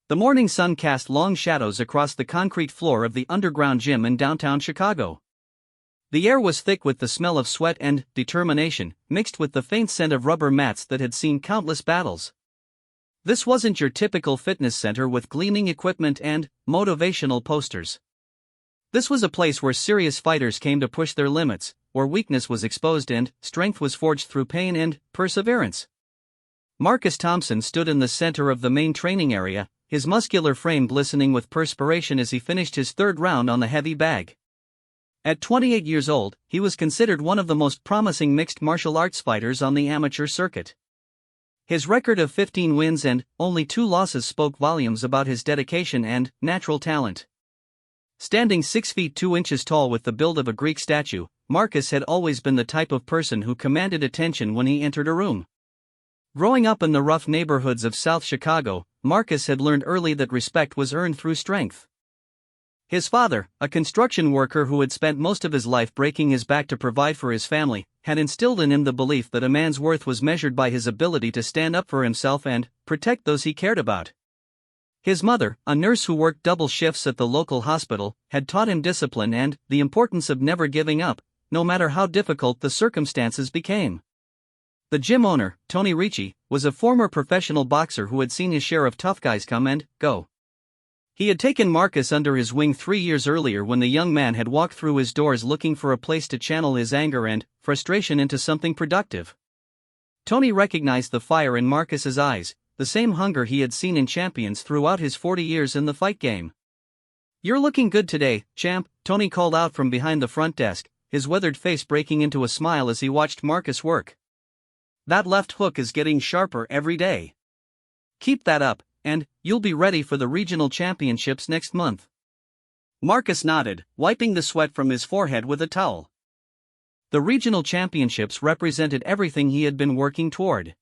The morning sun cast long shadows across the concrete floor of the underground gym in downtown Chicago. The air was thick with the smell of sweat and determination, mixed with the faint scent of rubber mats that had seen countless battles. This wasn't your typical fitness center with gleaming equipment and motivational posters. This was a place where serious fighters came to push their limits, where weakness was exposed and strength was forged through pain and perseverance. Marcus Thompson stood in the center of the main training area, his muscular frame glistening with perspiration as he finished his third round on the heavy bag. At 28 years old, he was considered one of the most promising mixed martial arts fighters on the amateur circuit. His record of 15 wins and only 2 losses spoke volumes about his dedication and natural talent. Standing 6 feet 2 inches tall with the build of a Greek statue, Marcus had always been the type of person who commanded attention when he entered a room. Growing up in the rough neighborhoods of South Chicago, Marcus had learned early that respect was earned through strength. His father, a construction worker who had spent most of his life breaking his back to provide for his family, had instilled in him the belief that a man's worth was measured by his ability to stand up for himself and protect those he cared about. His mother, a nurse who worked double shifts at the local hospital, had taught him discipline and the importance of never giving up, no matter how difficult the circumstances became. The gym owner, Tony Ricci, was a former professional boxer who had seen his share of tough guys come and go. He had taken Marcus under his wing 3 years earlier when the young man had walked through his doors looking for a place to channel his anger and frustration into something productive. Tony recognized the fire in Marcus's eyes, the same hunger he had seen in champions throughout his 40 years in the fight game. "You're looking good today, champ," Tony called out from behind the front desk, his weathered face breaking into a smile as he watched Marcus work. "That left hook is getting sharper every day. Keep that up, and you'll be ready for the regional championships next month." Marcus nodded, wiping the sweat from his forehead with a towel. The regional championships represented everything he had been working toward.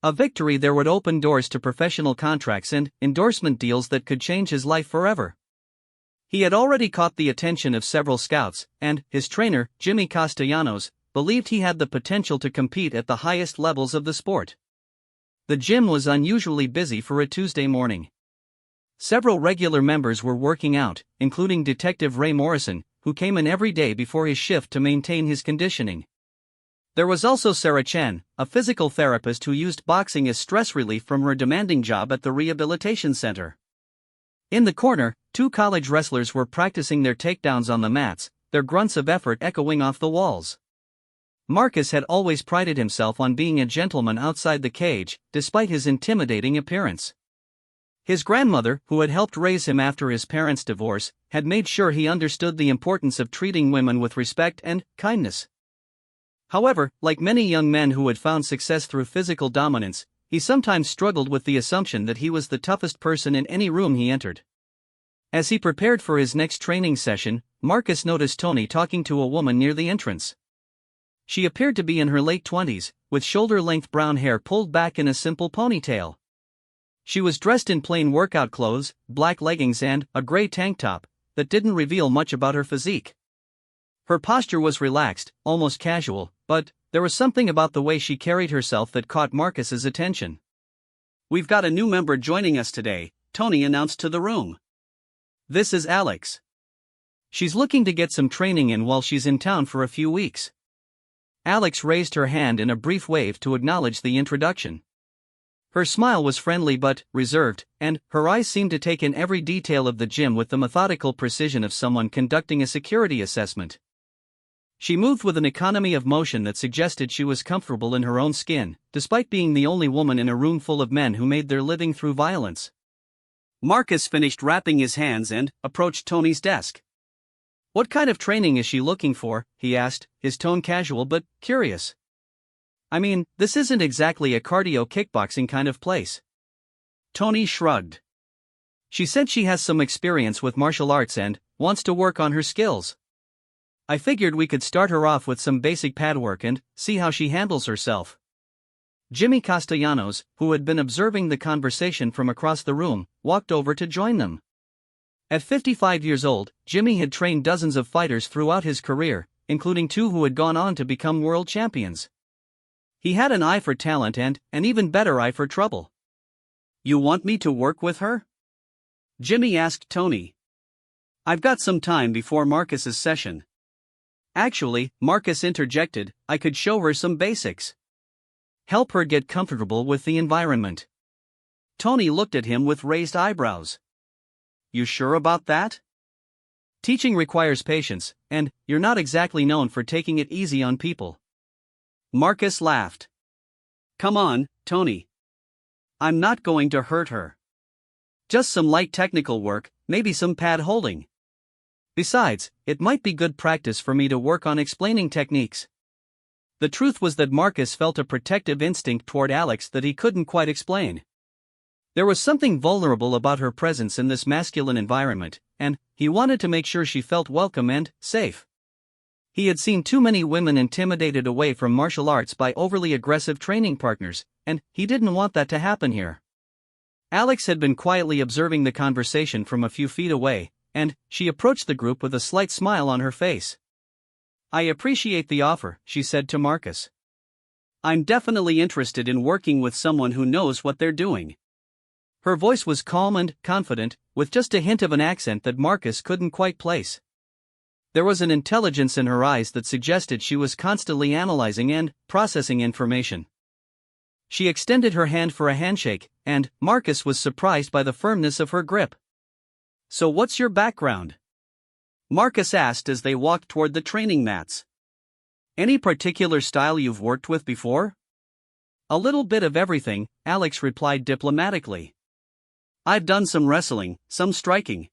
A victory there would open doors to professional contracts and endorsement deals that could change his life forever. He had already caught the attention of several scouts, and his trainer, Jimmy Castellanos, believed he had the potential to compete at the highest levels of the sport. The gym was unusually busy for a Tuesday morning. Several regular members were working out, including Detective Ray Morrison, who came in every day before his shift to maintain his conditioning. There was also Sarah Chen, a physical therapist who used boxing as stress relief from her demanding job at the rehabilitation center. In the corner, 2 college wrestlers were practicing their takedowns on the mats, their grunts of effort echoing off the walls. Marcus had always prided himself on being a gentleman outside the cage, despite his intimidating appearance. His grandmother, who had helped raise him after his parents' divorce, had made sure he understood the importance of treating women with respect and kindness. However, like many young men who had found success through physical dominance, he sometimes struggled with the assumption that he was the toughest person in any room he entered. As he prepared for his next training session, Marcus noticed Tony talking to a woman near the entrance. She appeared to be in her late 20s, with shoulder-length brown hair pulled back in a simple ponytail. She was dressed in plain workout clothes, black leggings and a gray tank top, that didn't reveal much about her physique. Her posture was relaxed, almost casual, but there was something about the way she carried herself that caught Marcus's attention. "We've got a new member joining us today," Tony announced to the room. "This is Alex. She's looking to get some training in while she's in town for a few weeks." Alex raised her hand in a brief wave to acknowledge the introduction. Her smile was friendly but reserved, and her eyes seemed to take in every detail of the gym with the methodical precision of someone conducting a security assessment. She moved with an economy of motion that suggested she was comfortable in her own skin, despite being the only woman in a room full of men who made their living through violence. Marcus finished wrapping his hands and approached Tony's desk. "What kind of training is she looking for?" he asked, his tone casual but curious. "I mean, this isn't exactly a cardio kickboxing kind of place." Tony shrugged. "She said she has some experience with martial arts and wants to work on her skills. I figured we could start her off with some basic pad work and see how she handles herself." Jimmy Castellanos, who had been observing the conversation from across the room, walked over to join them. At 55 years old, Jimmy had trained dozens of fighters throughout his career, including 2 who had gone on to become world champions. He had an eye for talent and an even better eye for trouble. "You want me to work with her?" Jimmy asked Tony. "I've got some time before Marcus's session." "Actually," Marcus interjected, "I could show her some basics. Help her get comfortable with the environment." Tony looked at him with raised eyebrows. "You sure about that? Teaching requires patience, and you're not exactly known for taking it easy on people." Marcus laughed. "Come on, Tony. I'm not going to hurt her. Just some light technical work, maybe some pad holding. Besides, it might be good practice for me to work on explaining techniques." The truth was that Marcus felt a protective instinct toward Alex that he couldn't quite explain. There was something vulnerable about her presence in this masculine environment, and he wanted to make sure she felt welcome and safe. He had seen too many women intimidated away from martial arts by overly aggressive training partners, and he didn't want that to happen here. Alex had been quietly observing the conversation from a few feet away, and she approached the group with a slight smile on her face. "I appreciate the offer," she said to Marcus. "I'm definitely interested in working with someone who knows what they're doing." Her voice was calm and confident, with just a hint of an accent that Marcus couldn't quite place. There was an intelligence in her eyes that suggested she was constantly analyzing and processing information. She extended her hand for a handshake, and Marcus was surprised by the firmness of her grip. "So what's your background?" Marcus asked as they walked toward the training mats. "Any particular style you've worked with before?" "A little bit of everything," Alex replied diplomatically. "I've done some wrestling, some striking.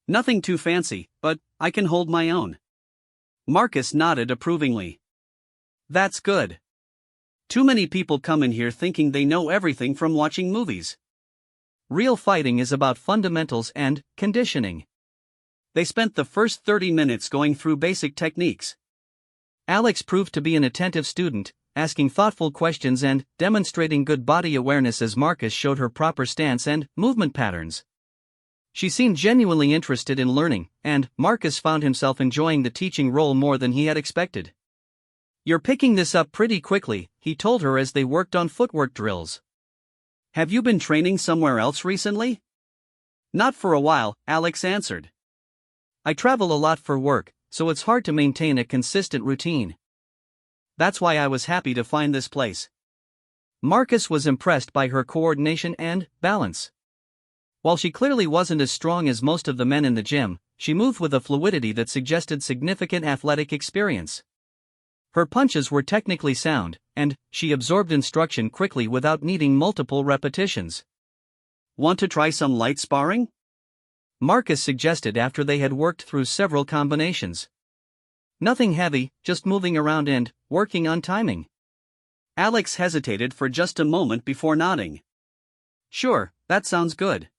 Nothing too fancy, but I can hold my own." Marcus nodded approvingly. "That's good. Too many people come in here thinking they know everything from watching movies. Real fighting is about fundamentals and conditioning." They spent the first 30 minutes going through basic techniques. Alex proved to be an attentive student, asking thoughtful questions and demonstrating good body awareness as Marcus showed her proper stance and movement patterns. She seemed genuinely interested in learning, and Marcus found himself enjoying the teaching role more than he had expected. "You're picking this up pretty quickly," he told her as they worked on footwork drills. "Have you been training somewhere else recently?" "Not for a while," Alex answered. "I travel a lot for work, so it's hard to maintain a consistent routine. That's why I was happy to find this place." Marcus was impressed by her coordination and balance. While she clearly wasn't as strong as most of the men in the gym, she moved with a fluidity that suggested significant athletic experience. Her punches were technically sound, and she absorbed instruction quickly without needing multiple repetitions. "Want to try some light sparring?" Marcus suggested after they had worked through several combinations. "Nothing heavy, just moving around and working on timing." Alex hesitated for just a moment before nodding. "Sure, that sounds good."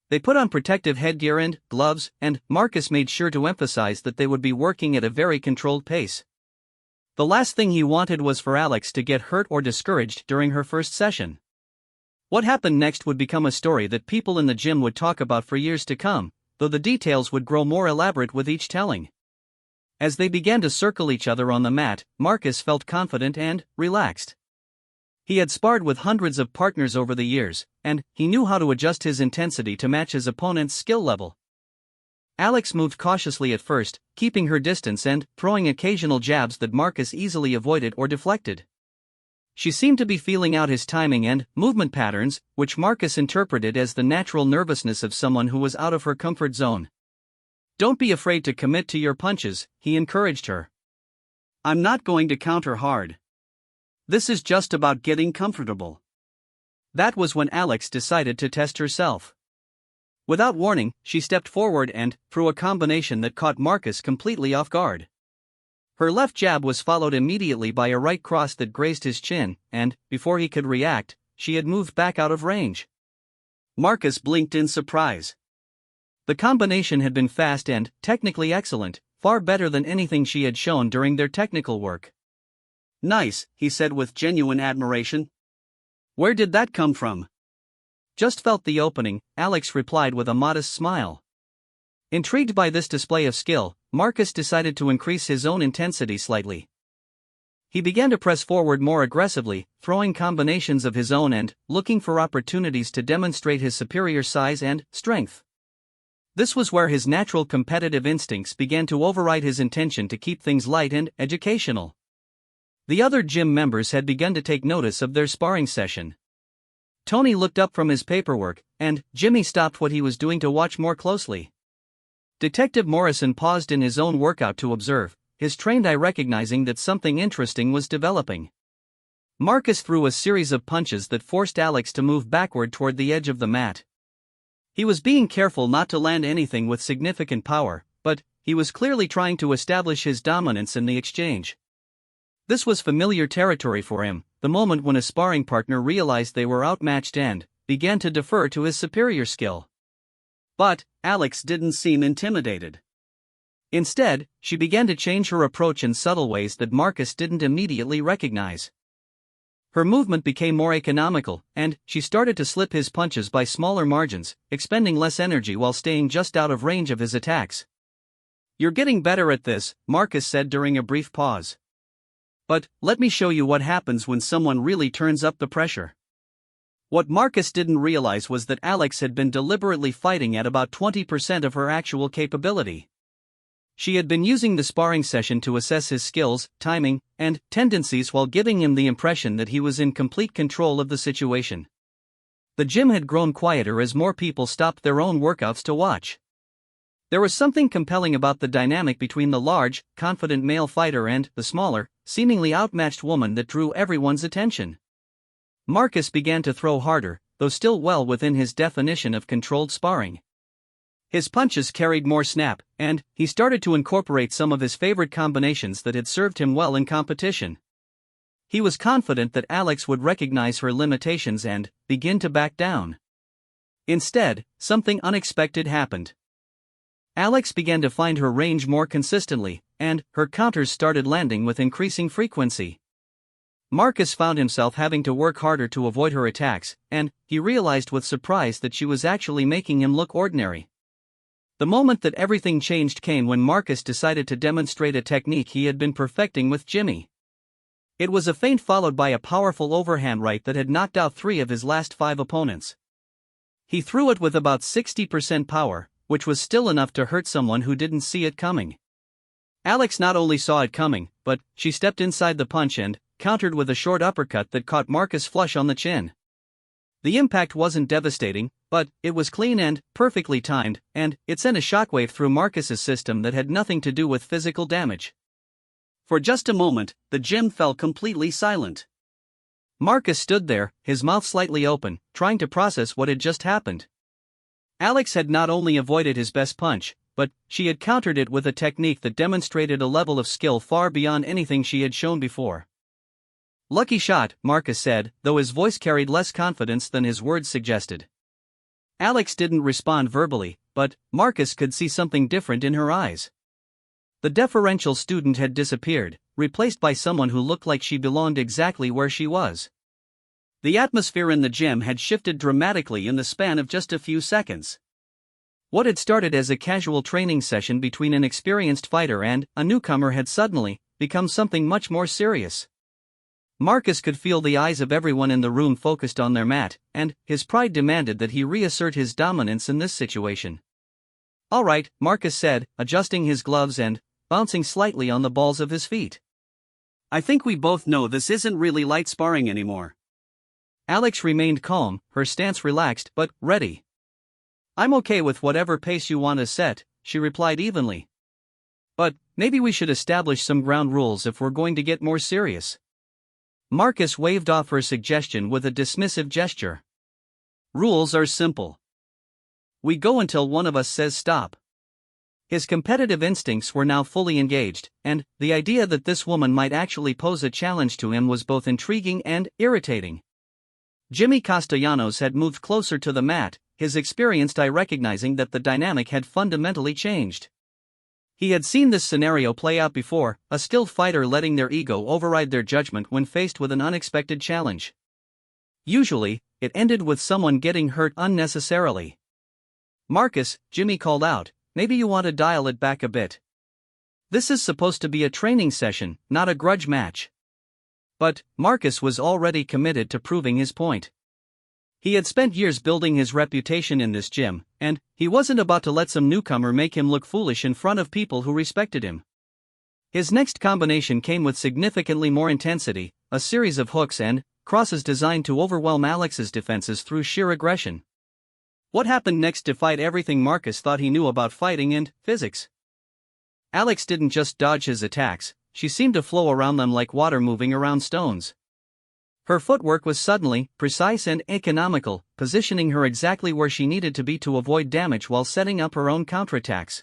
They put on protective headgear and gloves, and Marcus made sure to emphasize that they would be working at a very controlled pace. The last thing he wanted was for Alex to get hurt or discouraged during her first session. What happened next would become a story that people in the gym would talk about for years to come, though the details would grow more elaborate with each telling. As they began to circle each other on the mat, Marcus felt confident and relaxed. He had sparred with hundreds of partners over the years, and he knew how to adjust his intensity to match his opponent's skill level. Alex moved cautiously at first, keeping her distance and throwing occasional jabs that Marcus easily avoided or deflected. She seemed to be feeling out his timing and movement patterns, which Marcus interpreted as the natural nervousness of someone who was out of her comfort zone. "Don't be afraid to commit to your punches," he encouraged her. "I'm not going to counter hard. This is just about getting comfortable." That was when Alex decided to test herself. Without warning, she stepped forward and threw a combination that caught Marcus completely off guard. Her left jab was followed immediately by a right cross that grazed his chin, and, before he could react, she had moved back out of range. Marcus blinked in surprise. The combination had been fast and technically excellent, far better than anything she had shown during their technical work. "Nice," he said with genuine admiration. "Where did that come from?" "Just felt the opening," Alex replied with a modest smile. Intrigued by this display of skill, Marcus decided to increase his own intensity slightly. He began to press forward more aggressively, throwing combinations of his own and looking for opportunities to demonstrate his superior size and strength. This was where his natural competitive instincts began to override his intention to keep things light and educational. The other gym members had begun to take notice of their sparring session. Tony looked up from his paperwork, and Jimmy stopped what he was doing to watch more closely. Detective Morrison paused in his own workout to observe, his trained eye recognizing that something interesting was developing. Marcus threw a series of punches that forced Alex to move backward toward the edge of the mat. He was being careful not to land anything with significant power, but he was clearly trying to establish his dominance in the exchange. This was familiar territory for him, the moment when a sparring partner realized they were outmatched and began to defer to his superior skill. But Alex didn't seem intimidated. Instead, she began to change her approach in subtle ways that Marcus didn't immediately recognize. Her movement became more economical, and she started to slip his punches by smaller margins, expending less energy while staying just out of range of his attacks. "You're getting better at this," Marcus said during a brief pause. "But let me show you what happens when someone really turns up the pressure." What Marcus didn't realize was that Alex had been deliberately fighting at about 20% of her actual capability. She had been using the sparring session to assess his skills, timing, and tendencies while giving him the impression that he was in complete control of the situation. The gym had grown quieter as more people stopped their own workouts to watch. There was something compelling about the dynamic between the large, confident male fighter and the smaller, seemingly outmatched woman that drew everyone's attention. Marcus began to throw harder, though still well within his definition of controlled sparring. His punches carried more snap, and he started to incorporate some of his favorite combinations that had served him well in competition. He was confident that Alex would recognize her limitations and begin to back down. Instead, something unexpected happened. Alex began to find her range more consistently, and her counters started landing with increasing frequency. Marcus found himself having to work harder to avoid her attacks, and he realized with surprise that she was actually making him look ordinary. The moment that everything changed came when Marcus decided to demonstrate a technique he had been perfecting with Jimmy. It was a feint followed by a powerful overhand right that had knocked out 3 of his last 5 opponents. He threw it with about 60% power, which was still enough to hurt someone who didn't see it coming. Alex not only saw it coming, but she stepped inside the punch and countered with a short uppercut that caught Marcus flush on the chin. The impact wasn't devastating, but it was clean and perfectly timed, and it sent a shockwave through Marcus's system that had nothing to do with physical damage. For just a moment, the gym fell completely silent. Marcus stood there, his mouth slightly open, trying to process what had just happened. Alex had not only avoided his best punch, but she had countered it with a technique that demonstrated a level of skill far beyond anything she had shown before. "Lucky shot," Marcus said, though his voice carried less confidence than his words suggested. Alex didn't respond verbally, but Marcus could see something different in her eyes. The deferential student had disappeared, replaced by someone who looked like she belonged exactly where she was. The atmosphere in the gym had shifted dramatically in the span of just a few seconds. What had started as a casual training session between an experienced fighter and a newcomer had suddenly become something much more serious. Marcus could feel the eyes of everyone in the room focused on their mat, and his pride demanded that he reassert his dominance in this situation. "All right," Marcus said, adjusting his gloves and bouncing slightly on the balls of his feet. "I think we both know this isn't really light sparring anymore." Alex remained calm, her stance relaxed but ready. "I'm okay with whatever pace you want to set," she replied evenly. "But maybe we should establish some ground rules if we're going to get more serious." Marcus waved off her suggestion with a dismissive gesture. "Rules are simple. We go until one of us says stop." His competitive instincts were now fully engaged, and the idea that this woman might actually pose a challenge to him was both intriguing and irritating. Jimmy Castellanos had moved closer to the mat, his experienced eye recognizing that the dynamic had fundamentally changed. He had seen this scenario play out before, a skilled fighter letting their ego override their judgment when faced with an unexpected challenge. Usually, it ended with someone getting hurt unnecessarily. "Marcus," Jimmy called out, "maybe you want to dial it back a bit. This is supposed to be a training session, not a grudge match." But Marcus was already committed to proving his point. He had spent years building his reputation in this gym, and he wasn't about to let some newcomer make him look foolish in front of people who respected him. His next combination came with significantly more intensity, a series of hooks and crosses designed to overwhelm Alex's defenses through sheer aggression. What happened next defied everything Marcus thought he knew about fighting and physics. Alex didn't just dodge his attacks, she seemed to flow around them like water moving around stones. Her footwork was suddenly precise and economical, positioning her exactly where she needed to be to avoid damage while setting up her own counterattacks.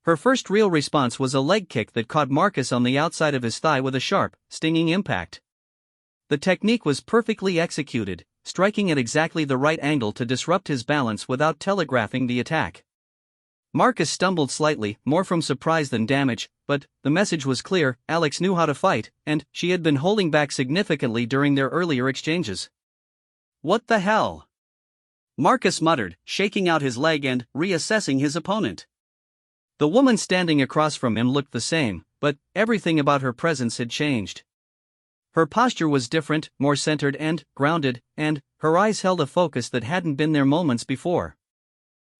Her first real response was a leg kick that caught Marcus on the outside of his thigh with a sharp, stinging impact. The technique was perfectly executed, striking at exactly the right angle to disrupt his balance without telegraphing the attack. Marcus stumbled slightly, more from surprise than damage, but the message was clear: Alex knew how to fight, and she had been holding back significantly during their earlier exchanges. "What the hell?" Marcus muttered, shaking out his leg and reassessing his opponent. The woman standing across from him looked the same, but everything about her presence had changed. Her posture was different, more centered and grounded, and her eyes held a focus that hadn't been there moments before.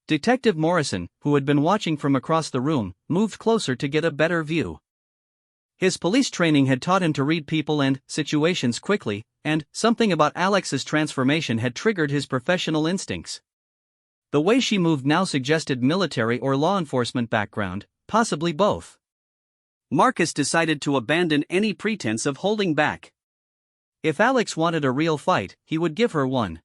Detective Morrison, who had been watching from across the room, moved closer to get a better view. His police training had taught him to read people and situations quickly, and something about Alex's transformation had triggered his professional instincts. The way she moved now suggested military or law enforcement background, possibly both. Marcus decided to abandon any pretense of holding back. If Alex wanted a real fight, he would give her one.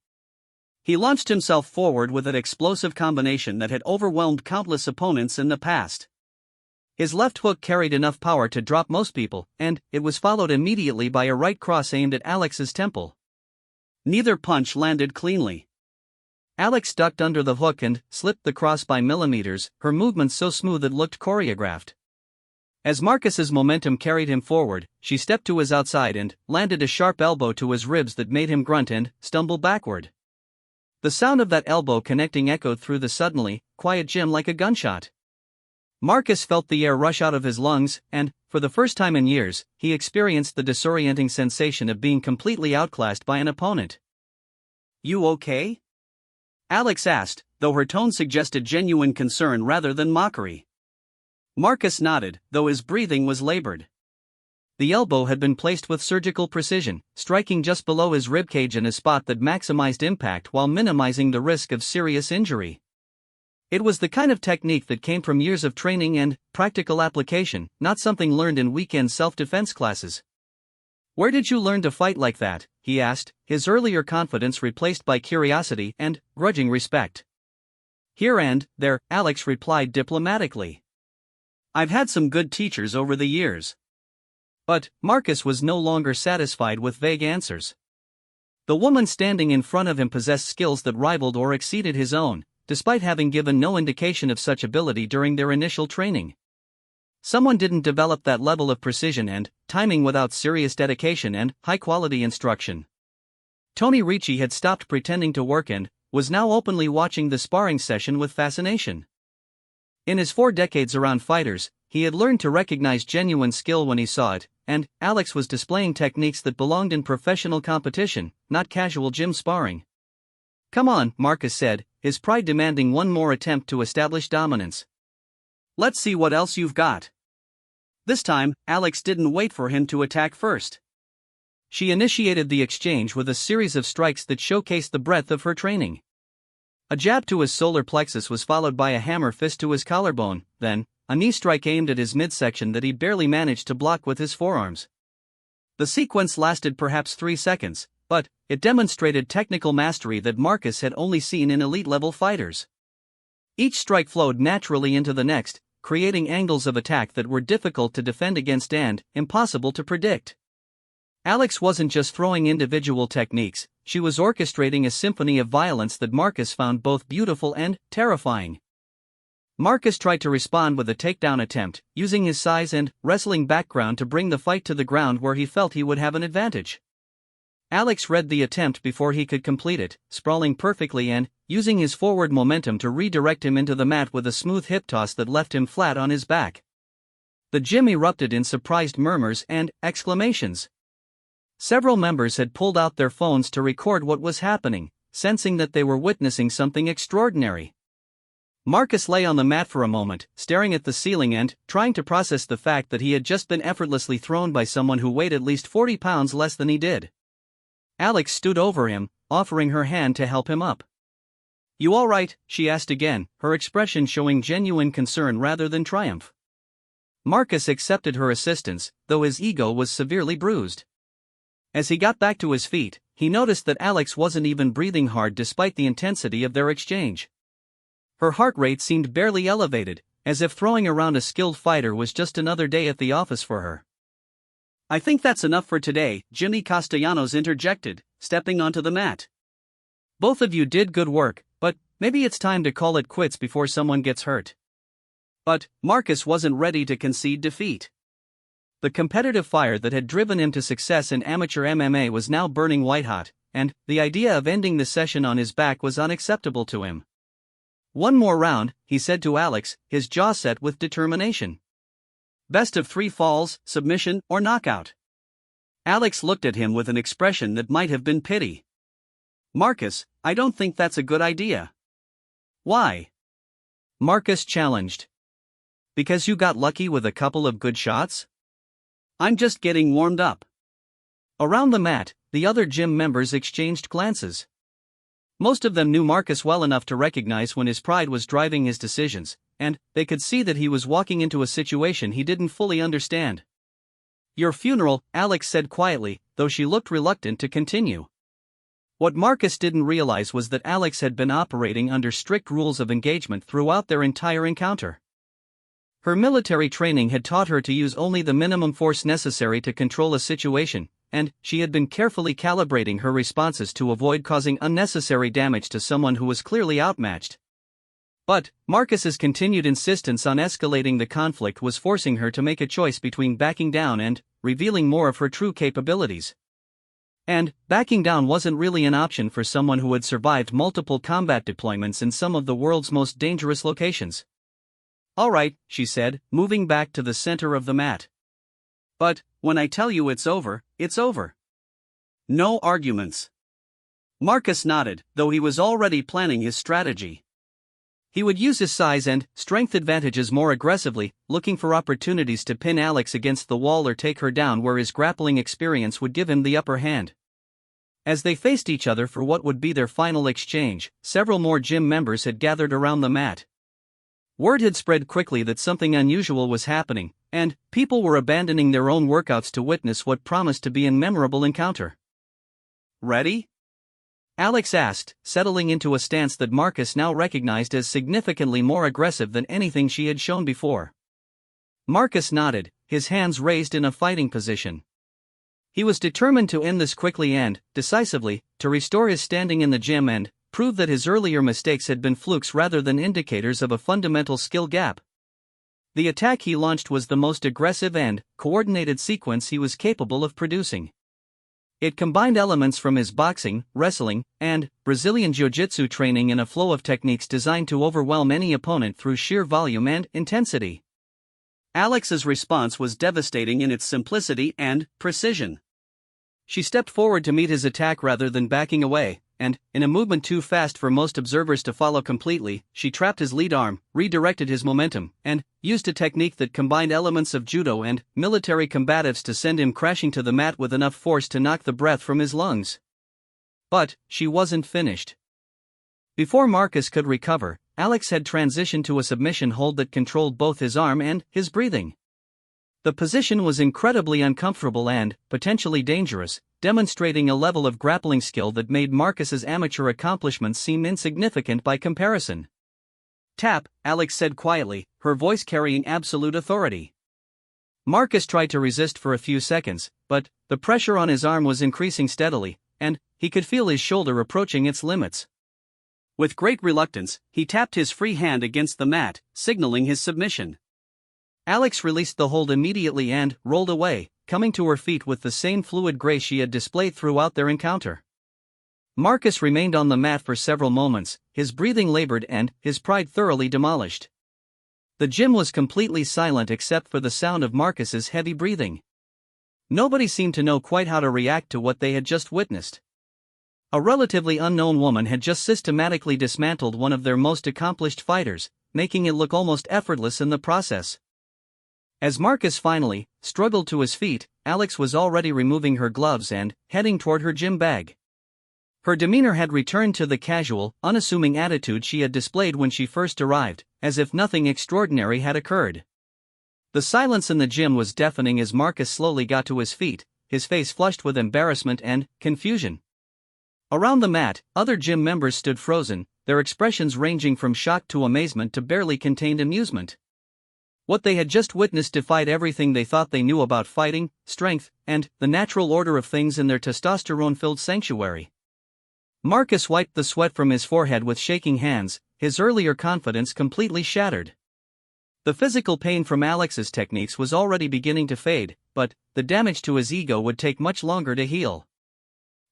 He launched himself forward with an explosive combination that had overwhelmed countless opponents in the past. His left hook carried enough power to drop most people, and it was followed immediately by a right cross aimed at Alex's temple. Neither punch landed cleanly. Alex ducked under the hook and slipped the cross by millimeters, her movements so smooth it looked choreographed. As Marcus's momentum carried him forward, she stepped to his outside and landed a sharp elbow to his ribs that made him grunt and stumble backward. The sound of that elbow connecting echoed through the suddenly quiet gym like a gunshot. Marcus felt the air rush out of his lungs, and, for the first time in years, he experienced the disorienting sensation of being completely outclassed by an opponent. "You okay?" Alex asked, though her tone suggested genuine concern rather than mockery. Marcus nodded, though his breathing was labored. The elbow had been placed with surgical precision, striking just below his ribcage in a spot that maximized impact while minimizing the risk of serious injury. It was the kind of technique that came from years of training and practical application, not something learned in weekend self-defense classes. "Where did you learn to fight like that?" he asked, his earlier confidence replaced by curiosity and grudging respect. "Here and there," Alex replied diplomatically. "I've had some good teachers over the years." But Marcus was no longer satisfied with vague answers. The woman standing in front of him possessed skills that rivaled or exceeded his own, despite having given no indication of such ability during their initial training. Someone didn't develop that level of precision and timing without serious dedication and high-quality instruction. Tony Ricci had stopped pretending to work and was now openly watching the sparring session with fascination. In his 4 decades around fighters, he had learned to recognize genuine skill when he saw it, and Alex was displaying techniques that belonged in professional competition, not casual gym sparring. "Come on," Marcus said, his pride demanding one more attempt to establish dominance. "Let's see what else you've got." This time, Alex didn't wait for him to attack first. She initiated the exchange with a series of strikes that showcased the breadth of her training. A jab to his solar plexus was followed by a hammer fist to his collarbone, then a knee strike aimed at his midsection that he barely managed to block with his forearms. The sequence lasted perhaps 3 seconds, but it demonstrated technical mastery that Marcus had only seen in elite-level fighters. Each strike flowed naturally into the next, creating angles of attack that were difficult to defend against and impossible to predict. Alex wasn't just throwing individual techniques, she was orchestrating a symphony of violence that Marcus found both beautiful and terrifying. Marcus tried to respond with a takedown attempt, using his size and wrestling background to bring the fight to the ground where he felt he would have an advantage. Alex read the attempt before he could complete it, sprawling perfectly and using his forward momentum to redirect him into the mat with a smooth hip toss that left him flat on his back. The gym erupted in surprised murmurs and exclamations. Several members had pulled out their phones to record what was happening, sensing that they were witnessing something extraordinary. Marcus lay on the mat for a moment, staring at the ceiling and trying to process the fact that he had just been effortlessly thrown by someone who weighed at least 40 pounds less than he did. Alex stood over him, offering her hand to help him up. "You all right?" she asked again, her expression showing genuine concern rather than triumph. Marcus accepted her assistance, though his ego was severely bruised. As he got back to his feet, he noticed that Alex wasn't even breathing hard despite the intensity of their exchange. Her heart rate seemed barely elevated, as if throwing around a skilled fighter was just another day at the office for her. "I think that's enough for today," Jimmy Castellanos interjected, stepping onto the mat. "Both of you did good work, but maybe it's time to call it quits before someone gets hurt." But Marcus wasn't ready to concede defeat. The competitive fire that had driven him to success in amateur MMA was now burning white-hot, and the idea of ending the session on his back was unacceptable to him. "One more round," he said to Alex, his jaw set with determination. "Best of 3 falls, submission, or knockout." Alex looked at him with an expression that might have been pity. "Marcus, I don't think that's a good idea." "Why?" Marcus challenged. "Because you got lucky with a couple of good shots?" "I'm just getting warmed up." Around the mat, the other gym members exchanged glances. Most of them knew Marcus well enough to recognize when his pride was driving his decisions, and they could see that he was walking into a situation he didn't fully understand. "Your funeral," Alex said quietly, though she looked reluctant to continue. What Marcus didn't realize was that Alex had been operating under strict rules of engagement throughout their entire encounter. Her military training had taught her to use only the minimum force necessary to control a situation, and she had been carefully calibrating her responses to avoid causing unnecessary damage to someone who was clearly outmatched. But Marcus's continued insistence on escalating the conflict was forcing her to make a choice between backing down and revealing more of her true capabilities. And backing down wasn't really an option for someone who had survived multiple combat deployments in some of the world's most dangerous locations. "All right," she said, moving back to the center of the mat. "But when I tell you it's over, it's over. No arguments." Marcus nodded, though he was already planning his strategy. He would use his size and strength advantages more aggressively, looking for opportunities to pin Alex against the wall or take her down where his grappling experience would give him the upper hand. As they faced each other for what would be their final exchange, several more gym members had gathered around the mat. Word had spread quickly that something unusual was happening, and people were abandoning their own workouts to witness what promised to be a memorable encounter. "Ready?" Alex asked, settling into a stance that Marcus now recognized as significantly more aggressive than anything she had shown before. Marcus nodded, his hands raised in a fighting position. He was determined to end this quickly and decisively, to restore his standing in the gym and prove that his earlier mistakes had been flukes rather than indicators of a fundamental skill gap. The attack he launched was the most aggressive and coordinated sequence he was capable of producing. It combined elements from his boxing, wrestling, and Brazilian jiu-jitsu training in a flow of techniques designed to overwhelm any opponent through sheer volume and intensity. Alex's response was devastating in its simplicity and precision. She stepped forward to meet his attack rather than backing away, and, in a movement too fast for most observers to follow completely, she trapped his lead arm, redirected his momentum, and used a technique that combined elements of judo and military combatives to send him crashing to the mat with enough force to knock the breath from his lungs. But she wasn't finished. Before Marcus could recover, Alex had transitioned to a submission hold that controlled both his arm and his breathing. The position was incredibly uncomfortable and potentially dangerous, demonstrating a level of grappling skill that made Marcus's amateur accomplishments seem insignificant by comparison. "Tap," Alex said quietly, her voice carrying absolute authority. Marcus tried to resist for a few seconds, but the pressure on his arm was increasing steadily, and he could feel his shoulder approaching its limits. With great reluctance, he tapped his free hand against the mat, signaling his submission. Alex released the hold immediately and rolled away, coming to her feet with the same fluid grace she had displayed throughout their encounter. Marcus remained on the mat for several moments, his breathing labored and his pride thoroughly demolished. The gym was completely silent except for the sound of Marcus's heavy breathing. Nobody seemed to know quite how to react to what they had just witnessed. A relatively unknown woman had just systematically dismantled one of their most accomplished fighters, making it look almost effortless in the process. As Marcus finally struggled to his feet, Alex was already removing her gloves and heading toward her gym bag. Her demeanor had returned to the casual, unassuming attitude she had displayed when she first arrived, as if nothing extraordinary had occurred. The silence in the gym was deafening as Marcus slowly got to his feet, his face flushed with embarrassment and confusion. Around the mat, other gym members stood frozen, their expressions ranging from shock to amazement to barely contained amusement. What they had just witnessed defied everything they thought they knew about fighting, strength, and the natural order of things in their testosterone-filled sanctuary. Marcus wiped the sweat from his forehead with shaking hands, his earlier confidence completely shattered. The physical pain from Alex's techniques was already beginning to fade, but the damage to his ego would take much longer to heal.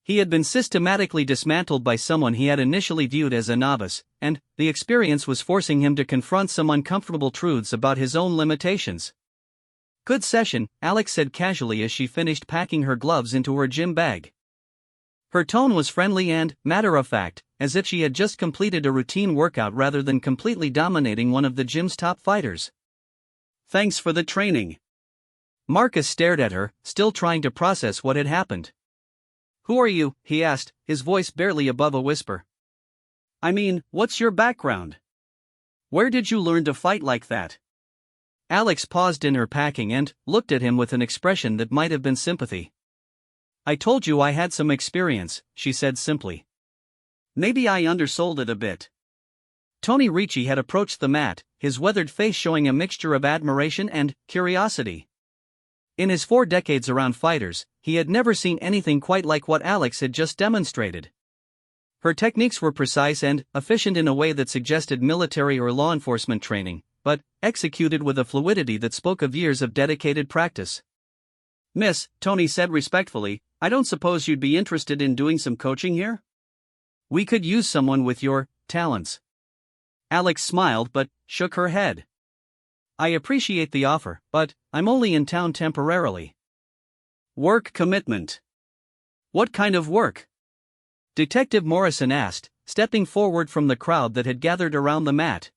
He had been systematically dismantled by someone he had initially viewed as a novice, and the experience was forcing him to confront some uncomfortable truths about his own limitations. "Good session," Alex said casually as she finished packing her gloves into her gym bag. Her tone was friendly and matter-of-fact, as if she had just completed a routine workout rather than completely dominating one of the gym's top fighters. "Thanks for the training." Marcus stared at her, still trying to process what had happened. "Who are you?" he asked, his voice barely above a whisper. "I mean, what's your background? Where did you learn to fight like that?" Alex paused in her packing and looked at him with an expression that might have been sympathy. "I told you I had some experience," she said simply. "Maybe I undersold it a bit." Tony Ricci had approached the mat, his weathered face showing a mixture of admiration and curiosity. In his 4 decades around fighters, he had never seen anything quite like what Alex had just demonstrated. Her techniques were precise and efficient in a way that suggested military or law enforcement training, but executed with a fluidity that spoke of years of dedicated practice. "Miss," Tony said respectfully, "I don't suppose you'd be interested in doing some coaching here? We could use someone with your talents." Alex smiled but shook her head. "I appreciate the offer, but I'm only in town temporarily." "Work commitment. What kind of work?" Detective Morrison asked, stepping forward from the crowd that had gathered around the mat.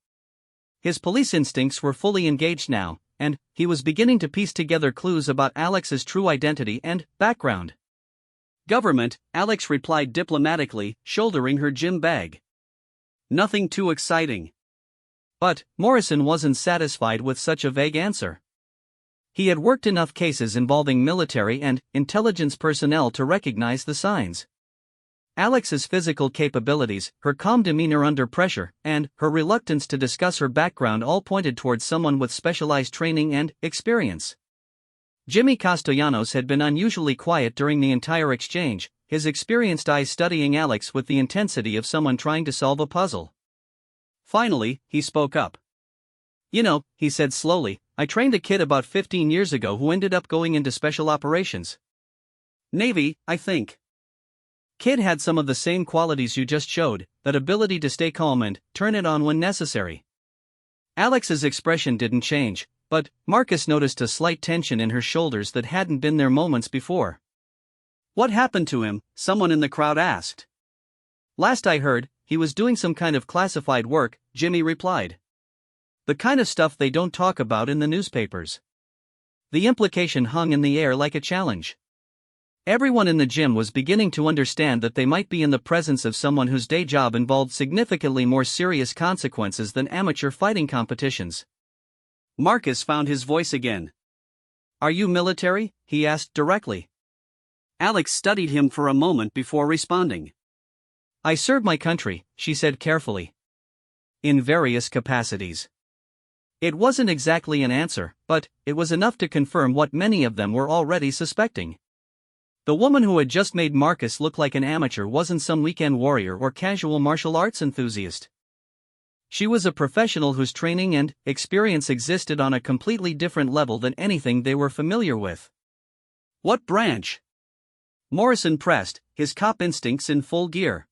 His police instincts were fully engaged now, and he was beginning to piece together clues about Alex's true identity and background. "Government," Alex replied diplomatically, shouldering her gym bag. "Nothing too exciting." But Morrison wasn't satisfied with such a vague answer. He had worked enough cases involving military and intelligence personnel to recognize the signs. Alex's physical capabilities, her calm demeanor under pressure, and her reluctance to discuss her background all pointed towards someone with specialized training and experience. Jimmy Castellanos had been unusually quiet during the entire exchange, his experienced eyes studying Alex with the intensity of someone trying to solve a puzzle. Finally, he spoke up. "You know," he said slowly, "I trained a kid about 15 years ago who ended up going into special operations. Navy, I think. Kid had some of the same qualities you just showed, that ability to stay calm and turn it on when necessary." Alex's expression didn't change, but Marcus noticed a slight tension in her shoulders that hadn't been there moments before. "What happened to him?" someone in the crowd asked. "Last I heard, he was doing some kind of classified work," Jimmy replied. "The kind of stuff they don't talk about in the newspapers." The implication hung in the air like a challenge. Everyone in the gym was beginning to understand that they might be in the presence of someone whose day job involved significantly more serious consequences than amateur fighting competitions. Marcus found his voice again. "Are you military?" he asked directly. Alex studied him for a moment before responding. "I serve my country," she said carefully. "In various capacities." It wasn't exactly an answer, but it was enough to confirm what many of them were already suspecting. The woman who had just made Marcus look like an amateur wasn't some weekend warrior or casual martial arts enthusiast. She was a professional whose training and experience existed on a completely different level than anything they were familiar with. "What branch?" Morrison pressed, his cop instincts in full gear.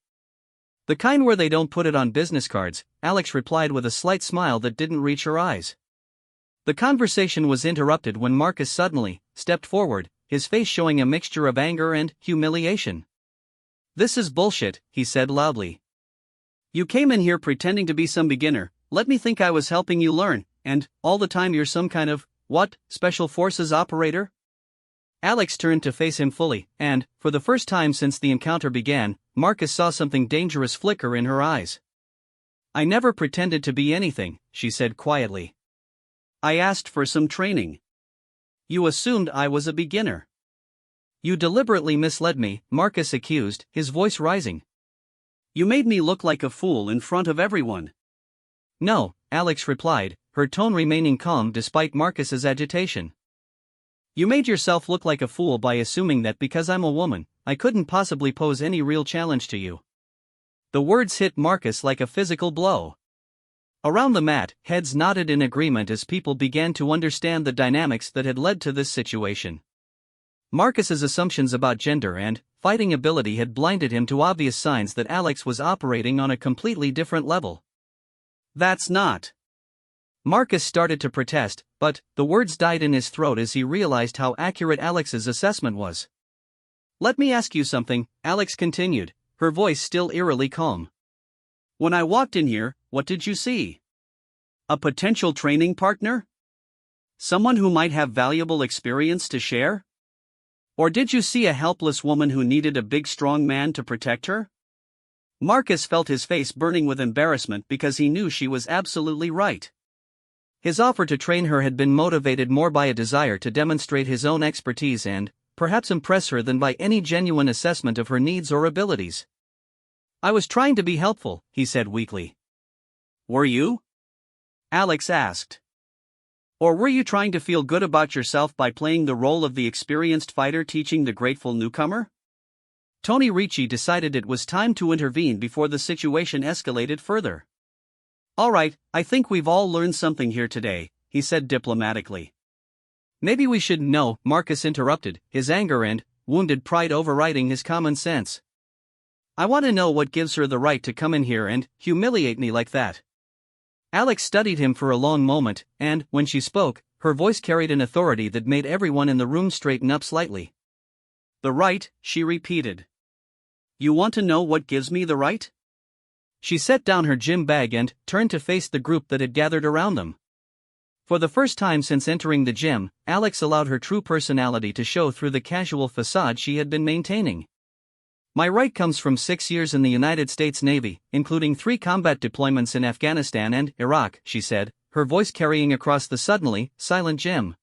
"The kind where they don't put it on business cards," Alex replied with a slight smile that didn't reach her eyes. The conversation was interrupted when Marcus suddenly stepped forward, his face showing a mixture of anger and humiliation. "This is bullshit," he said loudly. "You came in here pretending to be some beginner, let me think I was helping you learn, and all the time you're some kind of, what, special forces operator?" Alex turned to face him fully, and, for the first time since the encounter began, Marcus saw something dangerous flicker in her eyes. "I never pretended to be anything," she said quietly. "I asked for some training. You assumed I was a beginner. You deliberately misled me," Marcus accused, his voice rising. "You made me look like a fool in front of everyone." "No," Alex replied, her tone remaining calm despite Marcus's agitation. "You made yourself look like a fool by assuming that because I'm a woman, I couldn't possibly pose any real challenge to you." The words hit Marcus like a physical blow. Around the mat, heads nodded in agreement as people began to understand the dynamics that had led to this situation. Marcus's assumptions about gender and fighting ability had blinded him to obvious signs that Alex was operating on a completely different level. "That's not..." Marcus started to protest, but the words died in his throat as he realized how accurate Alex's assessment was. "Let me ask you something," Alex continued, her voice still eerily calm. "When I walked in here, what did you see? A potential training partner? Someone who might have valuable experience to share? Or did you see a helpless woman who needed a big strong man to protect her?" Marcus felt his face burning with embarrassment because he knew she was absolutely right. His offer to train her had been motivated more by a desire to demonstrate his own expertise and, perhaps, impress her than by any genuine assessment of her needs or abilities. "I was trying to be helpful," he said weakly. "Were you?" Alex asked. "Or were you trying to feel good about yourself by playing the role of the experienced fighter teaching the grateful newcomer?" Tony Ricci decided it was time to intervene before the situation escalated further. "All right, I think we've all learned something here today," he said diplomatically. "Maybe we shouldn't." "No," Marcus interrupted, his anger and wounded pride overriding his common sense. "I want to know what gives her the right to come in here and humiliate me like that." Alex studied him for a long moment, and, when she spoke, her voice carried an authority that made everyone in the room straighten up slightly. "The right," she repeated. "You want to know what gives me the right?" She set down her gym bag and turned to face the group that had gathered around them. For the first time since entering the gym, Alex allowed her true personality to show through the casual facade she had been maintaining. "My right comes from 6 years in the United States Navy, including 3 combat deployments in Afghanistan and Iraq," she said, her voice carrying across the suddenly silent gym.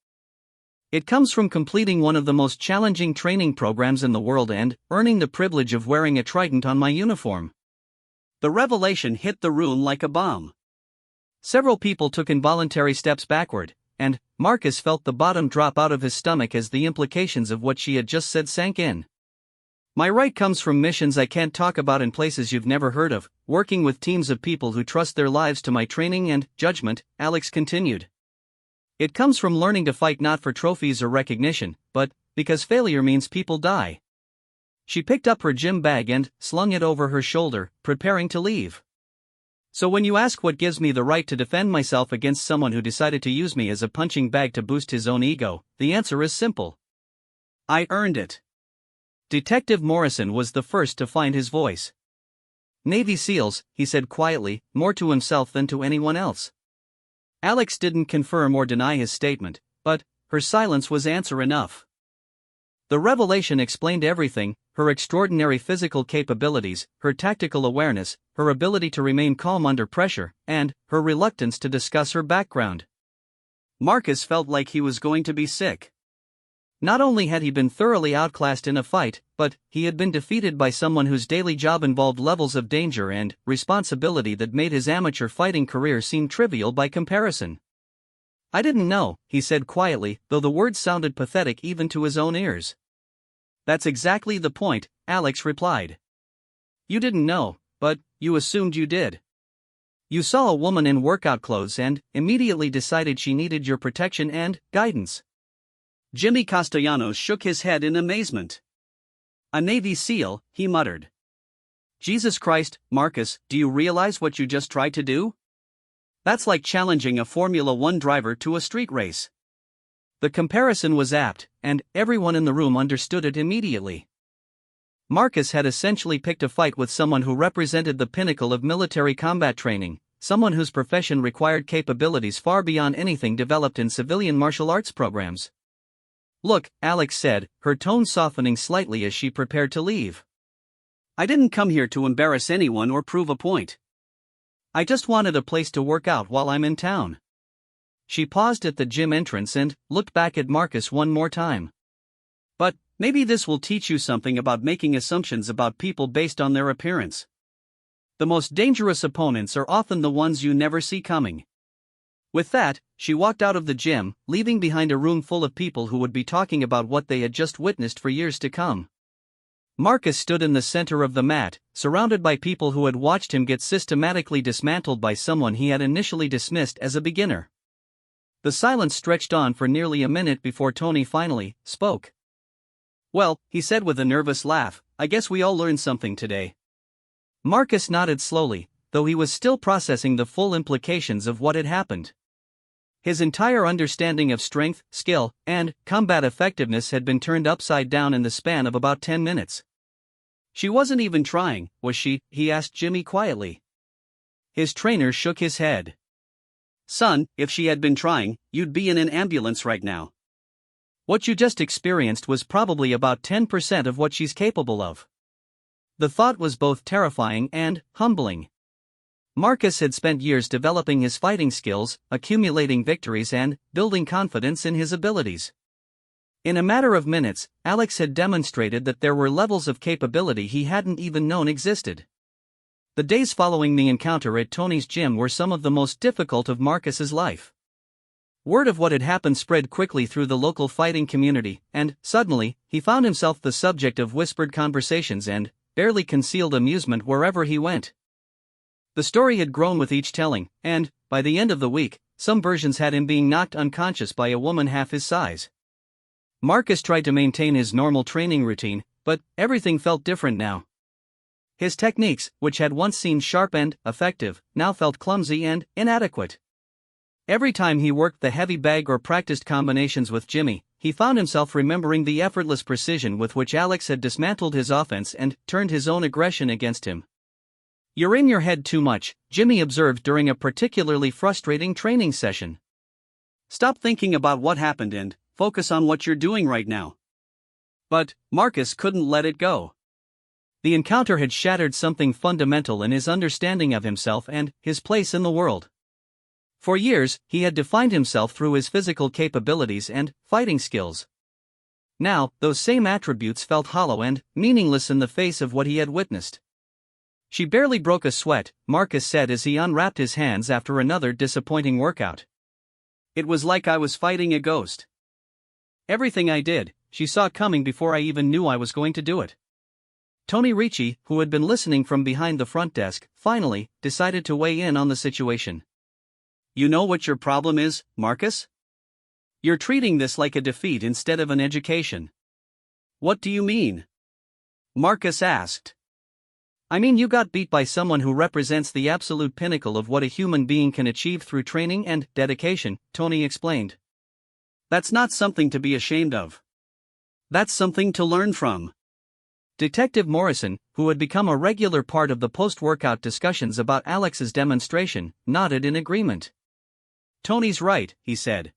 "It comes from completing one of the most challenging training programs in the world and earning the privilege of wearing a trident on my uniform." The revelation hit the room like a bomb. Several people took involuntary steps backward, and Marcus felt the bottom drop out of his stomach as the implications of what she had just said sank in. "My right comes from missions I can't talk about in places you've never heard of, working with teams of people who trust their lives to my training and judgment," Alex continued. "It comes from learning to fight not for trophies or recognition, but because failure means people die." She picked up her gym bag and slung it over her shoulder, preparing to leave. "So when you ask what gives me the right to defend myself against someone who decided to use me as a punching bag to boost his own ego, the answer is simple. I earned it." Detective Morrison was the first to find his voice. "Navy SEALs," he said quietly, more to himself than to anyone else. Alex didn't confirm or deny his statement, but her silence was answer enough. The revelation explained everything: her extraordinary physical capabilities, her tactical awareness, her ability to remain calm under pressure, and her reluctance to discuss her background. Marcus felt like he was going to be sick. Not only had he been thoroughly outclassed in a fight, but he had been defeated by someone whose daily job involved levels of danger and responsibility that made his amateur fighting career seem trivial by comparison. "I didn't know," he said quietly, though the words sounded pathetic even to his own ears. "That's exactly the point," Alex replied. "You didn't know, but you assumed you did. You saw a woman in workout clothes and immediately decided she needed your protection and guidance." Jimmy Castellanos shook his head in amazement. "A Navy SEAL," he muttered. "Jesus Christ, Marcus, do you realize what you just tried to do? That's like challenging a Formula One driver to a street race." The comparison was apt, and everyone in the room understood it immediately. Marcus had essentially picked a fight with someone who represented the pinnacle of military combat training, someone whose profession required capabilities far beyond anything developed in civilian martial arts programs. "Look," Alex said, her tone softening slightly as she prepared to leave. "I didn't come here to embarrass anyone or prove a point. I just wanted a place to work out while I'm in town." She paused at the gym entrance and looked back at Marcus one more time. "But maybe this will teach you something about making assumptions about people based on their appearance. The most dangerous opponents are often the ones you never see coming." With that, she walked out of the gym, leaving behind a room full of people who would be talking about what they had just witnessed for years to come. Marcus stood in the center of the mat, surrounded by people who had watched him get systematically dismantled by someone he had initially dismissed as a beginner. The silence stretched on for nearly a minute before Tony finally spoke. "Well," he said with a nervous laugh, "I guess we all learned something today." Marcus nodded slowly, though he was still processing the full implications of what had happened. His entire understanding of strength, skill, and combat effectiveness had been turned upside down in the span of about 10 minutes. "She wasn't even trying, was she?" he asked Jimmy quietly. His trainer shook his head. "Son, if she had been trying, you'd be in an ambulance right now. What you just experienced was probably about 10% of what she's capable of." The thought was both terrifying and humbling. Marcus had spent years developing his fighting skills, accumulating victories and building confidence in his abilities. In a matter of minutes, Alex had demonstrated that there were levels of capability he hadn't even known existed. The days following the encounter at Tony's gym were some of the most difficult of Marcus's life. Word of what had happened spread quickly through the local fighting community, and, suddenly, he found himself the subject of whispered conversations and barely concealed amusement wherever he went. The story had grown with each telling, and, by the end of the week, some versions had him being knocked unconscious by a woman half his size. Marcus tried to maintain his normal training routine, but everything felt different now. His techniques, which had once seemed sharp and effective, now felt clumsy and inadequate. Every time he worked the heavy bag or practiced combinations with Jimmy, he found himself remembering the effortless precision with which Alex had dismantled his offense and turned his own aggression against him. "You're in your head too much," Jimmy observed during a particularly frustrating training session. "Stop thinking about what happened and focus on what you're doing right now." But Marcus couldn't let it go. The encounter had shattered something fundamental in his understanding of himself and his place in the world. For years, he had defined himself through his physical capabilities and fighting skills. Now, those same attributes felt hollow and meaningless in the face of what he had witnessed. "She barely broke a sweat," Marcus said as he unwrapped his hands after another disappointing workout. "It was like I was fighting a ghost. Everything I did, she saw coming before I even knew I was going to do it." Tony Ricci, who had been listening from behind the front desk, finally decided to weigh in on the situation. "You know what your problem is, Marcus? You're treating this like a defeat instead of an education." "What do you mean?" Marcus asked. "I mean, you got beat by someone who represents the absolute pinnacle of what a human being can achieve through training and dedication," Tony explained. "That's not something to be ashamed of. That's something to learn from." Detective Morrison, who had become a regular part of the post-workout discussions about Alex's demonstration, nodded in agreement. "Tony's right," he said.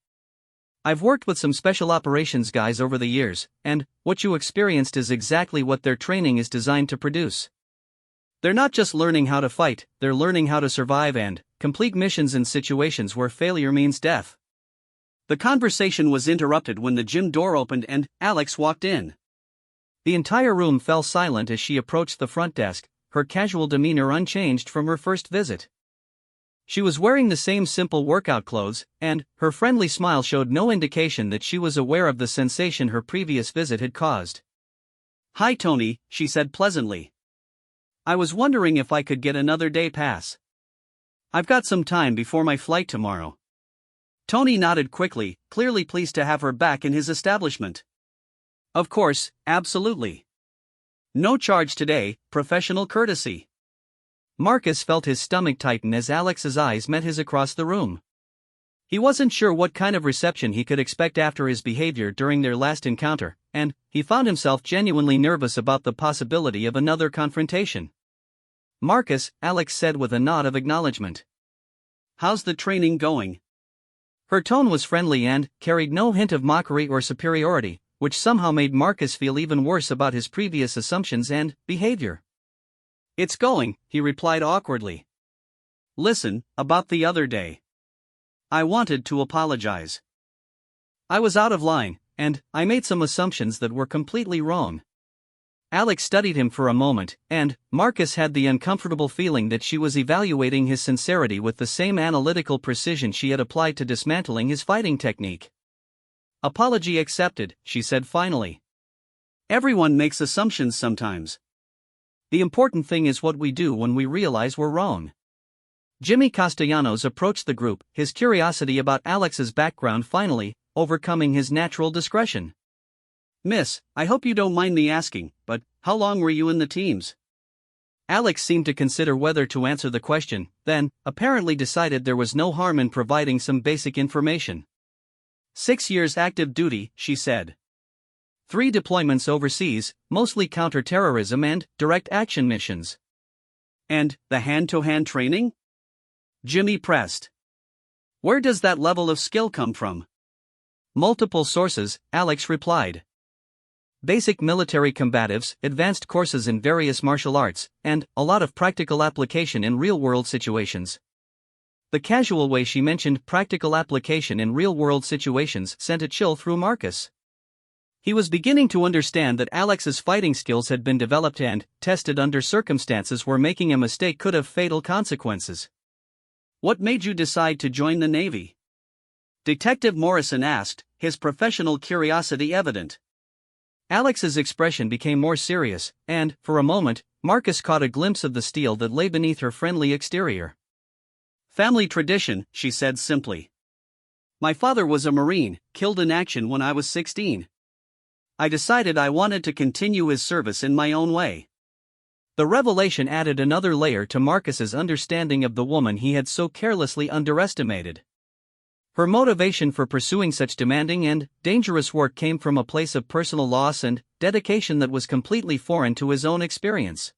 "I've worked with some special operations guys over the years, and what you experienced is exactly what their training is designed to produce. They're not just learning how to fight, they're learning how to survive and complete missions in situations where failure means death." The conversation was interrupted when the gym door opened and Alex walked in. The entire room fell silent as she approached the front desk, her casual demeanor unchanged from her first visit. She was wearing the same simple workout clothes, and her friendly smile showed no indication that she was aware of the sensation her previous visit had caused. "Hi Tony," she said pleasantly. "I was wondering if I could get another day pass. I've got some time before my flight tomorrow." Tony nodded quickly, clearly pleased to have her back in his establishment. "Of course, absolutely. No charge today, professional courtesy." Marcus felt his stomach tighten as Alex's eyes met his across the room. He wasn't sure what kind of reception he could expect after his behavior during their last encounter, and he found himself genuinely nervous about the possibility of another confrontation. "Marcus," Alex said with a nod of acknowledgement. "How's the training going?" Her tone was friendly and carried no hint of mockery or superiority, which somehow made Marcus feel even worse about his previous assumptions and behavior. "It's going," he replied awkwardly. "Listen, about the other day. I wanted to apologize. I was out of line, and I made some assumptions that were completely wrong." Alex studied him for a moment, and Marcus had the uncomfortable feeling that she was evaluating his sincerity with the same analytical precision she had applied to dismantling his fighting technique. "Apology accepted," she said finally. "Everyone makes assumptions sometimes. The important thing is what we do when we realize we're wrong." Jimmy Castellanos approached the group, his curiosity about Alex's background finally overcoming his natural discretion. "Miss, I hope you don't mind me asking, but how long were you in the teams?" Alex seemed to consider whether to answer the question, then apparently decided there was no harm in providing some basic information. 6 years active duty, she said. 3 deployments overseas, mostly counter-terrorism and direct action missions. "And the hand-to-hand training?" Jimmy pressed. "Where does that level of skill come from?" "Multiple sources," Alex replied. "Basic military combatives, advanced courses in various martial arts, and a lot of practical application in real-world situations." The casual way she mentioned practical application in real-world situations sent a chill through Marcus. He was beginning to understand that Alex's fighting skills had been developed and tested under circumstances where making a mistake could have fatal consequences. "What made you decide to join the Navy?" Detective Morrison asked, his professional curiosity evident. Alex's expression became more serious, and, for a moment, Marcus caught a glimpse of the steel that lay beneath her friendly exterior. "Family tradition," she said simply. "My father was a Marine, killed in action when I was 16. I decided I wanted to continue his service in my own way." The revelation added another layer to Marcus's understanding of the woman he had so carelessly underestimated. Her motivation for pursuing such demanding and dangerous work came from a place of personal loss and dedication that was completely foreign to his own experience.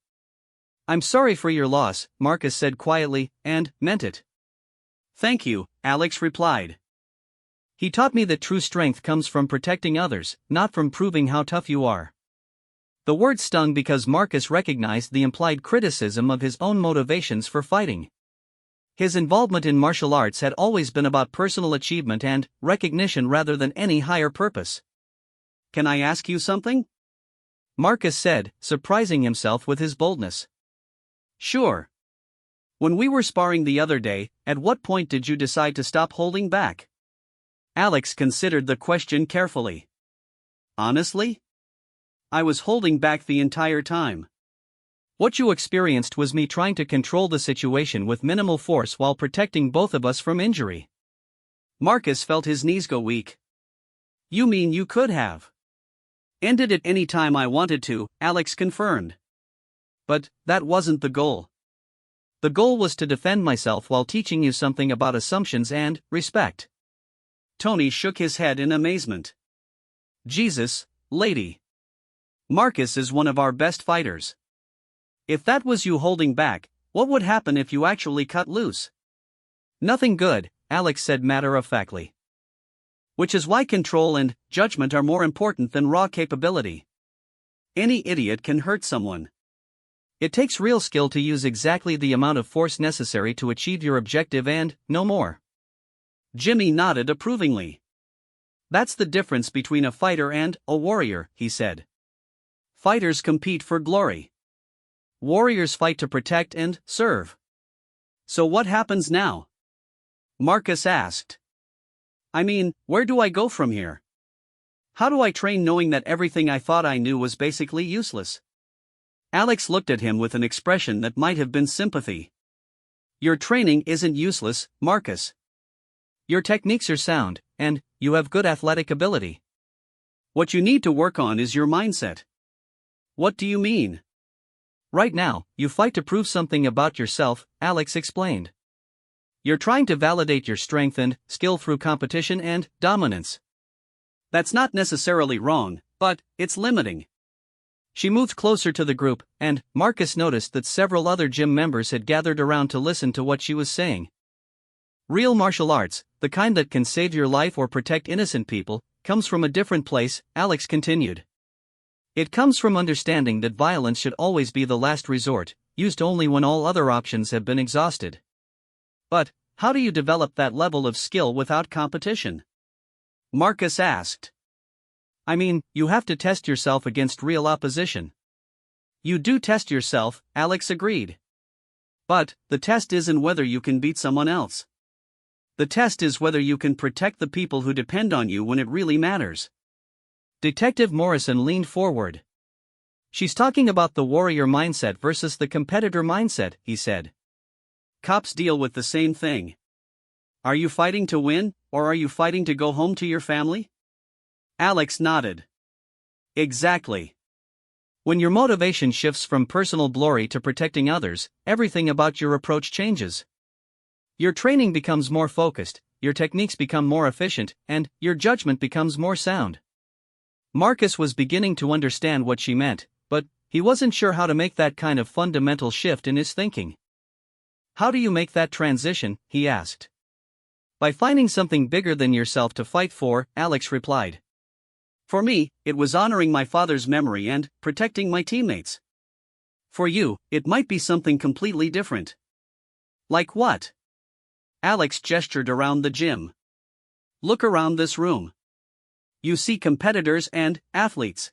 "I'm sorry for your loss," Marcus said quietly, and meant it. "Thank you," Alex replied. "He taught me that true strength comes from protecting others, not from proving how tough you are." The word stung because Marcus recognized the implied criticism of his own motivations for fighting. His involvement in martial arts had always been about personal achievement and recognition rather than any higher purpose. "Can I ask you something?" Marcus said, surprising himself with his boldness. "Sure. When we were sparring the other day, at what point did you decide to stop holding back?" Alex considered the question carefully. "Honestly? I was holding back the entire time. What you experienced was me trying to control the situation with minimal force while protecting both of us from injury." Marcus felt his knees go weak. "You mean you could have ended it any time I wanted to," Alex confirmed. "But that wasn't the goal. The goal was to defend myself while teaching you something about assumptions and respect." Tony shook his head in amazement. "Jesus, lady. Marcus is one of our best fighters. If that was you holding back, what would happen if you actually cut loose?" "Nothing good," Alex said matter-of-factly. "Which is why control and judgment are more important than raw capability. Any idiot can hurt someone. It takes real skill to use exactly the amount of force necessary to achieve your objective and no more." Jimmy nodded approvingly. "That's the difference between a fighter and a warrior," he said. "Fighters compete for glory. Warriors fight to protect and serve." "So what happens now?" Marcus asked. "I mean, where do I go from here? How do I train knowing that everything I thought I knew was basically useless?" Alex looked at him with an expression that might have been sympathy. "Your training isn't useless, Marcus. Your techniques are sound, and you have good athletic ability. What you need to work on is your mindset." "What do you mean?" "Right now, you fight to prove something about yourself," Alex explained. You're trying to validate your strength and skill through competition and dominance. That's not necessarily wrong, but it's limiting. She moved closer to the group, and Marcus noticed that several other gym members had gathered around to listen to what she was saying. Real martial arts, the kind that can save your life or protect innocent people, comes from a different place, Alex continued. It comes from understanding that violence should always be the last resort, used only when all other options have been exhausted. But, how do you develop that level of skill without competition? Marcus asked. I mean, you have to test yourself against real opposition. You do test yourself, Alex agreed. But, the test isn't whether you can beat someone else. The test is whether you can protect the people who depend on you when it really matters. Detective Morrison leaned forward. She's talking about the warrior mindset versus the competitor mindset, he said. Cops deal with the same thing. Are you fighting to win, or are you fighting to go home to your family? Alex nodded. Exactly. When your motivation shifts from personal glory to protecting others, everything about your approach changes. Your training becomes more focused, your techniques become more efficient, and your judgment becomes more sound. Marcus was beginning to understand what she meant, but he wasn't sure how to make that kind of fundamental shift in his thinking. How do you make that transition? He asked. By finding something bigger than yourself to fight for, Alex replied. For me, it was honoring my father's memory and protecting my teammates. For you, it might be something completely different. Like what? Alex gestured around the gym. Look around this room. You see competitors and athletes.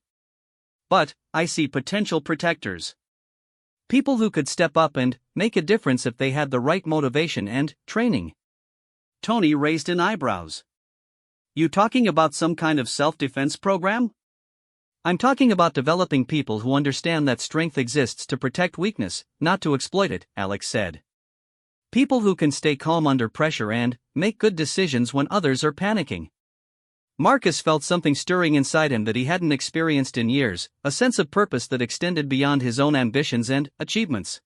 But I see potential protectors. People who could step up and make a difference if they had the right motivation and training. Tony raised an eyebrows. You talking about some kind of self-defense program? I'm talking about developing people who understand that strength exists to protect weakness, not to exploit it, Alex said. People who can stay calm under pressure and make good decisions when others are panicking. Marcus felt something stirring inside him that he hadn't experienced in years, a sense of purpose that extended beyond his own ambitions and achievements.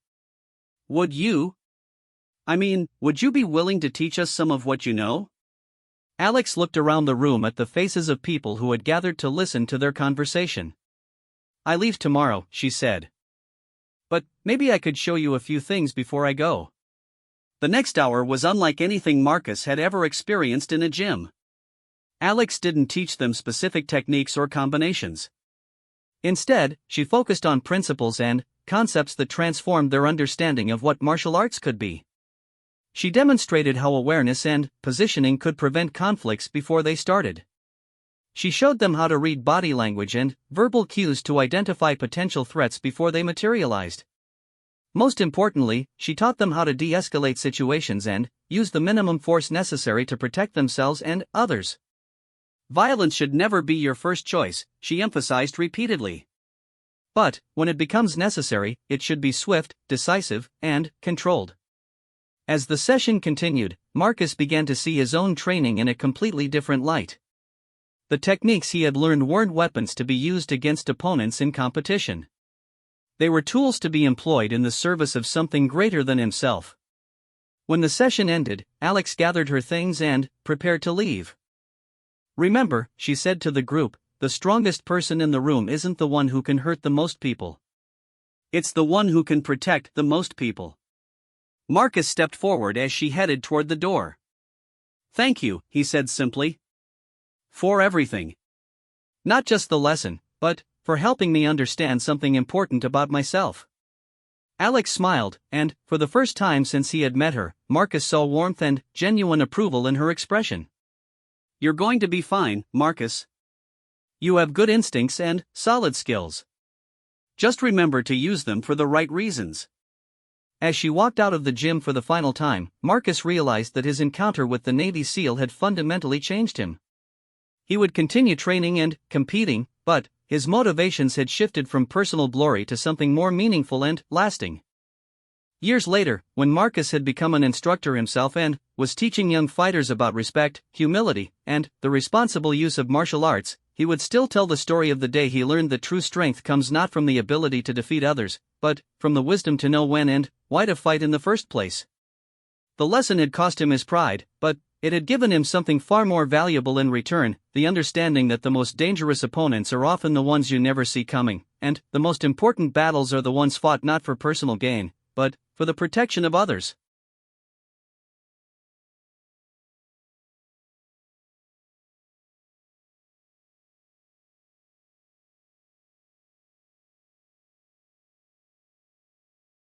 Would you be willing to teach us some of what you know? Alex looked around the room at the faces of people who had gathered to listen to their conversation. I leave tomorrow, she said. But maybe I could show you a few things before I go. The next hour was unlike anything Marcus had ever experienced in a gym. Alex didn't teach them specific techniques or combinations. Instead, she focused on principles and concepts that transformed their understanding of what martial arts could be. She demonstrated how awareness and positioning could prevent conflicts before they started. She showed them how to read body language and verbal cues to identify potential threats before they materialized. Most importantly, she taught them how to de-escalate situations and use the minimum force necessary to protect themselves and others. Violence should never be your first choice, she emphasized repeatedly. But, when it becomes necessary, it should be swift, decisive, and controlled. As the session continued, Marcus began to see his own training in a completely different light. The techniques he had learned weren't weapons to be used against opponents in competition. They were tools to be employed in the service of something greater than himself. When the session ended, Alex gathered her things and prepared to leave. Remember, she said to the group, the strongest person in the room isn't the one who can hurt the most people. It's the one who can protect the most people. Marcus stepped forward as she headed toward the door. Thank you, he said simply. For everything. Not just the lesson, but for helping me understand something important about myself. Alex smiled, and, for the first time since he had met her, Marcus saw warmth and genuine approval in her expression. You're going to be fine, Marcus. You have good instincts and solid skills. Just remember to use them for the right reasons. As she walked out of the gym for the final time, Marcus realized that his encounter with the Navy SEAL had fundamentally changed him. He would continue training and competing, but his motivations had shifted from personal glory to something more meaningful and lasting. Years later, when Marcus had become an instructor himself and was teaching young fighters about respect, humility, and the responsible use of martial arts, he would still tell the story of the day he learned that true strength comes not from the ability to defeat others, but from the wisdom to know when and why to fight in the first place. The lesson had cost him his pride, but it had given him something far more valuable in return: the understanding that the most dangerous opponents are often the ones you never see coming, and the most important battles are the ones fought not for personal gain, but for the protection of others.